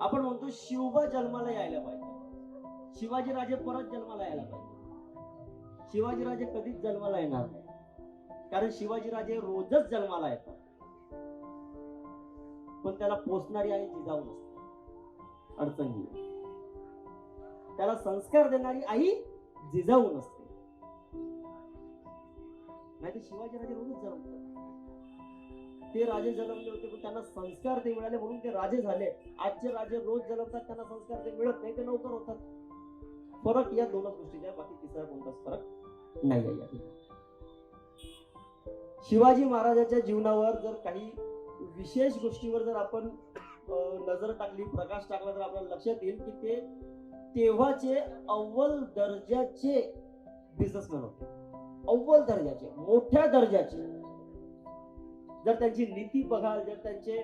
आपण म्हणतो शिवबा जन्माला यायला पाहिजे, शिवाजी राजे परत जन्माला यायला पाहिजे. शिवाजी राजे कधीच जन्माला येणार नाही, कारण शिवाजी राजे रोजच जन्माला येतात, पण त्याला पोचणारी आई जिजाऊ नसते. अडचण ही त्याला संस्कार देणारी आई जिजाऊ नसते. नाही तर शिवाजी राजे रोजच जन्मतात. ते राजे जन्मले होते पण त्यांना संस्कार ते मिळाले म्हणून ते राजे झाले. आजचे राजे रोज जन्मतात, त्यांना संस्कार ते मिळत नाही, ते नौकर होतात. फरक या दोनच गोष्टीचा, बाकी तिसरा कोणताच फरक नाही आहे यात. शिवाजी महाराजांच्या जीवनावर जर काही विशेष गोष्टीवर जर आपण नजर टाकली, प्रकाश टाकला, तर आपल्याला लक्षात येईल की ते तेव्हाचे अव्वल दर्जाचे बिझनेसमॅन होते. अव्वल दर्जाचे, मोठ्या दर्जाचे. जर त्यांची नीती बघाल, जर त्यांचे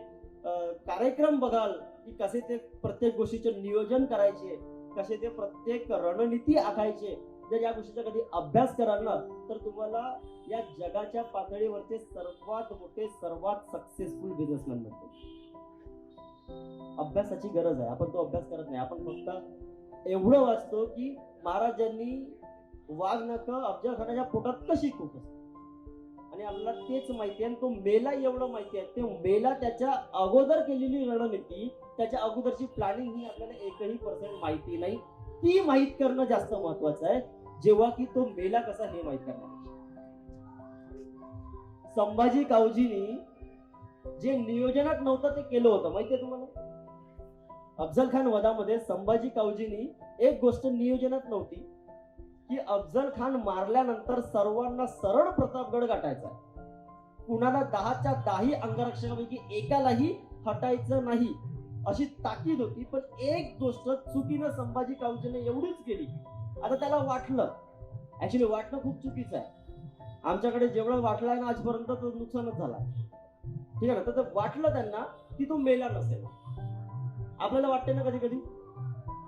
कार्यक्रम बघाल की कसे ते प्रत्येक गोष्टीचे नियोजन करायचे, कसे ते प्रत्येक रणनीती आखायचे, जर या गोष्टीचा कधी अभ्यास कराल ना, तर तुम्हाला या जगाच्या पातळीवरचे सर्वात मोठे, सर्वात सक्सेसफुल बिझनेसमॅन मिळतील. अभ्यासाची गरज आहे, आपण तो अभ्यास करत नाही. आपण फक्त एवढं वाचतो की महाराजांनी वाघ नख अफजल खानाच्या पोटात कशी खूप असते, आणि आपल्याला तेच माहिती आहे. तो मेला एवढं माहिती आहे, ते मेला त्याच्या अगोदर केलेली रणनीती, त्याच्या अगोदरची प्लॅनिंग ही आपल्याला 1% माहिती नाही. ती माहित करणं जास्त महत्वाचं आहे, जेव्हा की तो मेला कसा हे माहित करणार. संभाजी कावजीनी जे नियोजनात नव्हतं ते केलं होतं, माहितीये तुम्हाला. अफजल खान वधामध्ये संभाजी कावजीनी एक गोष्ट नियोजनात नव्हती की अफजल खान मारल्यानंतर सर्वांना सरळ प्रतापगड गाठायचा, कुणाला 10च्या 10 अंगरक्षकापैकी एकालाही हटायचं नाही, अशी ताकीद होती. पण एक गोष्ट चुकीनं संभाजी कावजीने एवढीच केली. आता त्याला वाटलं, ऍक्च्युली वाटणं खूप चुकीचं आहे. आमच्याकडे जेवढं वाटलंय ना आजपर्यंत तो नुकसानच झाला, ठीक आहे ना. तर वाटलं त्यांना की तो मेला नसेल. आपल्याला वाटते ना कधी कधी,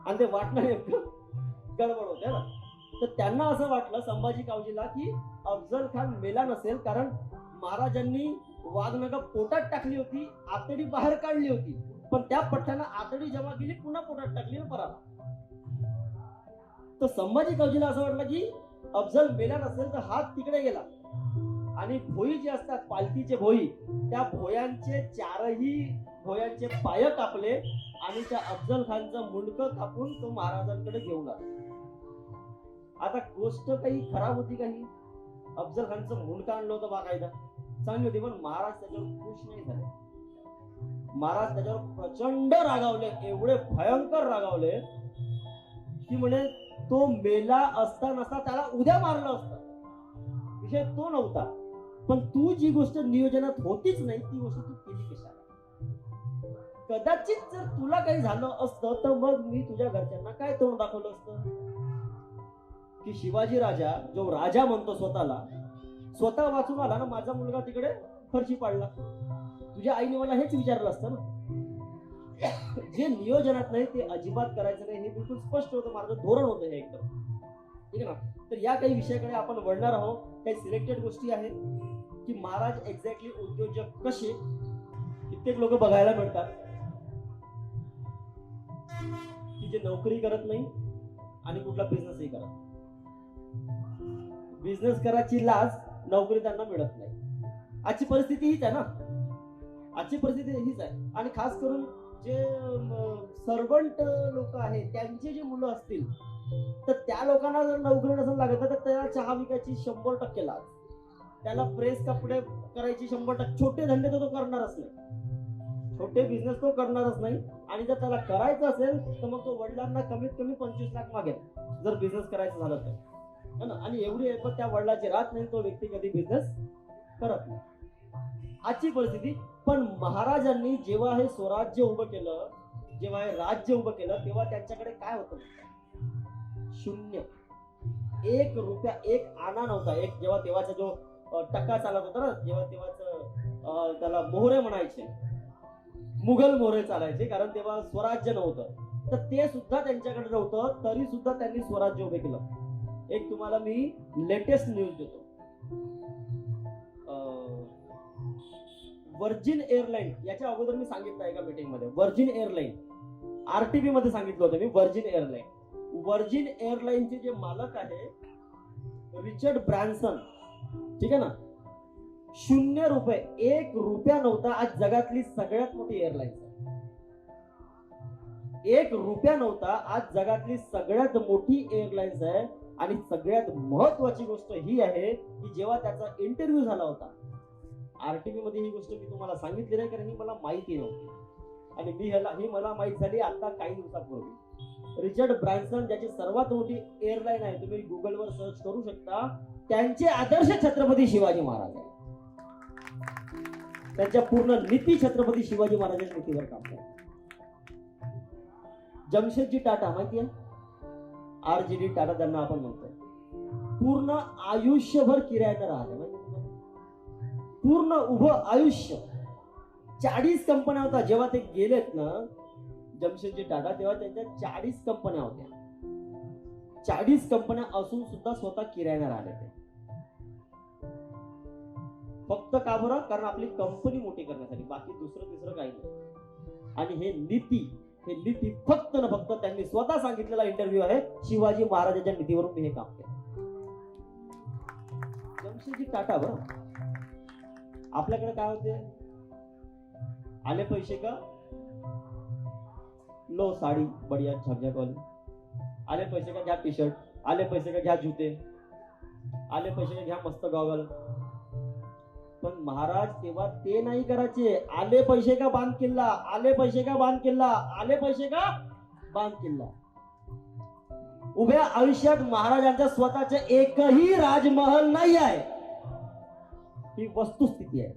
आणि ते वाटणं नेमकं गडबड होते ना. तर त्यांना असं वाटलं संभाजी कावजीला की अफजल खान मेला नसेल, कारण महाराजांनी वाघनखं पोटात टाकली होती, आतडी बाहेर काढली होती, पण त्या पठ्ठानं आतडी जमा केली, पुन्हा पोटात टाकली आणि पराला. तर संभाजी कावजीला असं वाटलं की अफजल मेला नसेल, तर हात तिकडे गेला आणि भोई जे असतात, पालखीचे भोई, त्या भोयांचे 4ही भोयांचे पाय कापले आणि त्या अफजल खानचं मुंडकं कापून तो महाराजांकडे घेऊन आला. आता गोष्ट काही खराब होती काही, अफजल खानचं मुंडकं आणलं होतं बाकायदा, चांगली होती, पण महाराज त्याच्यावर खुश नाही झाले. महाराज त्याच्यावर प्रचंड रागावले, एवढे भयंकर रागावले की म्हणे तो मेला असता नसता त्याला उद्या मारलं असतं, विषय तो नव्हता, पण तू जी गोष्ट नियोजनात होतीच नाही ती गोष्ट तू केली कशाला. कदाचित जर तुला काही झालं असतं तर मग मी तुझ्या घरच्यांना काय तोंड दाखवलं असतं. की शिवाजी राजा जो राजा म्हणतो स्वतःला, स्वतः वाचून आला ना, माझा मुलगा तिकडे फरशी पाडला, तुझ्या आईने मला हेच विचारलं असतं ना. जे नियोजनात नाही ते अजिबात करायचं नाही, हे बिलकुल स्पष्ट होतं, माझं धोरण होतं हे एकदम, ठीक आहे ना. तर या काही विषयाकडे आपण वळणार आहोत. काही सिलेक्टेड गोष्टी आहेत की महाराज एक्झॅक्टली उद्योजक कसे. कित्येक लोक बघायला मिळतात की जे नोकरी करत नाही आणि कुठला बिझनेसही करत नाही. बिझनेस करायची लाज, नोकरी त्यांना मिळत नाही. आजची परिस्थिती हीच आहे ना, आजची परिस्थिती हीच आहे. आणि खास करून जे सर्वंट लोक आहेत त्यांचे जे मुलं असतील, तर त्या लोकांना जर नोकरी नसेल लागत तर त्याला चहा विकायची 100% लाज, त्याला प्रेस कपडे करायची 100%. छोटे धंदे तर तो करणारच नाही, छोटे बिझनेस तो करणारच नाही. आणि जर त्याला करायचं असेल तर मग तो वडिलांना कमीत कमी 25 लाख मागेल जर बिझनेस करायचं झालं तर, ना. आणि एवढी पण त्या वडिलाची राहत नाही, तो व्यक्ती कधी बिझनेस करत नाही. आजची परिस्थिती. पण महाराजांनी जेव्हा हे स्वराज्य उभं केलं, जेव्हा हे राज्य उभं केलं, तेव्हा त्यांच्याकडे काय होतं? शून्य. 1 रुपया, 1 आना नव्हता. एक जेव्हा तेव्हाचा जो टक्का चालत होता ना, जेव्हा तेव्हाच त्याला मोहरे म्हणायचे, मुघल मोहरे चालायचे, कारण तेव्हा स्वराज्य नव्हतं, तर ते सुद्धा त्यांच्याकडे नव्हतं, तरी सुद्धा त्यांनी स्वराज्य उभे केलं. एक तुम्हाला मी लेटेस्ट न्यूज देतो. वर्जिन एअरलाईन, याच्या अगोदर मी सांगितलं एका मीटिंग मध्ये, वर्जिन एअरलाईन आरटीबी मध्ये सांगितलं होतं मी, व्हर्जिन एअरलाईन. व्हर्जिन एअरलाईनचे जे मालक आहे रिचर्ड ब्रॅन्सन, ठीक आहे ना, 0 रुपये, 1 रुपया नव्हता. आज जगातली सगळ्यात मोठी एअरलाईन आहे. 1 रुपया नव्हता, आज जगातली सगळ्यात मोठी एअरलाईन्स आहे. आणि सगळ्यात महत्वाची गोष्ट ही आहे की जेव्हा त्याचा इंटरव्ह्यू झाला होता आरटीबी मध्ये, ही गोष्ट मी तुम्हाला सांगितली नाही कारण ही मला माहिती नव्हती आणि ही मला माहित झाली आता काही दिवसापूर्वी. रिचर्ड ब्रॅन्सन, ज्याची सर्वात मोठी एअरलाईन आहे, तुम्ही गुगलवर सर्च करू शकता, त्यांचे आदर्श छत्रपती शिवाजी महाराज आहे. त्यांच्या पूर्ण नीती छत्रपती शिवाजी महाराजांच्या नीतीवर काम करतात. जमशेदजी टाटा माहिती आहे, RJD टाटा त्यांना आपण म्हणतो, पूर्ण आयुष्यभर किरायानं राहते. माहिती तुम्हाला, पूर्ण उभं आयुष्य 40 कंपन्या होत्या. जेव्हा ते गेलेत ना जमशेदजी टाटा, तेव्हा त्यांच्या 40 कंपन्या होत्या. 40 कंपन्या असून सुद्धा स्वतः किरायानं राहिले ते. फक्त का बरं? कारण आपली कंपनी मोठी करण्यासाठी, बाकी दुसरं तिसरं काही नाही. आणि हे नीती फक्त ना फक्त त्यांनी स्वतः सांगितलेला इंटरव्ह्यू आहे, शिवाजी महाराजांच्या नीतीवरून मी हे काम केलं. जमशेदजी टाटा बरं. आपल्याकडे काय होते, आले पैसे का लो साडी बढिया झकझक वाली, आले पैसे का घ्या टी शर्ट, आले पैसे का घ्या जूते, आले पैसे का घ्या मस्त गॉगल. पण महाराज तेव्हा ते नाही करायचे. आले पैसे का बांध किल्ला, आले पैसे का बांध किल्ला, आले पैसे का बांध किल्ला. उभ्या आयुष्यात महाराजांच्या स्वतःचे एकही राजमहल नाही आहे, ही वस्तुस्थिती आहे.